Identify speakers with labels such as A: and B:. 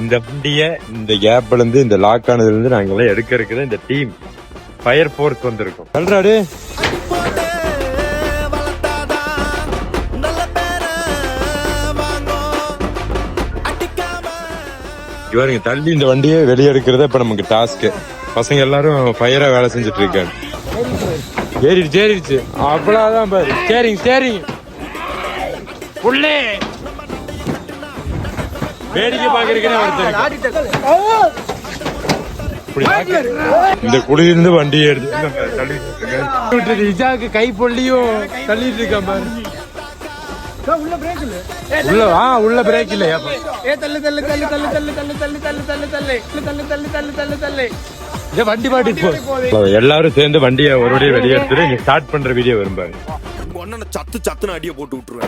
A: இந்த வண்டிய இந்த கேப்ல இருந்து இந்த லாக் ஆனதுல இருந்து நாங்க எல்லாம் எடுக்க இருக்கிற இந்த டீம் ஃபயர் ஃபோர்ஸ் வந்திருக்கோம். சொல்றாடு இவருங்க தள்ளி இந்த வண்டியை வெளியே எடுக்கிறத இப்ப நமக்கு டாஸ்க். பசங்க எல்லாரும் ஃபயரா வேலை செஞ்சுட்டு இருக்காங்க. ஏறிடுச்சு அவ்வளவுதான் பாரு. ஸ்டேரிங் உள்ளே வேடிக்கை பாக்குறதுக்கு இந்த குடியிருந்து வண்டியை எடுத்து தள்ளிட்டு இஜாக்கு கை பொல்லியும் தள்ளிட்டு இருக்கான் பாரு. உள்ள பிரேக் இல்லையா? வண்டி பாட்டு எல்லாரும் சேர்ந்து வண்டியை ஒரு வெளியே எடுத்துட்டு ஸ்டார்ட் பண்ற வீடியோ வரும் பாரு.
B: சத்து அடிய போட்டு விட்டுருவேன்.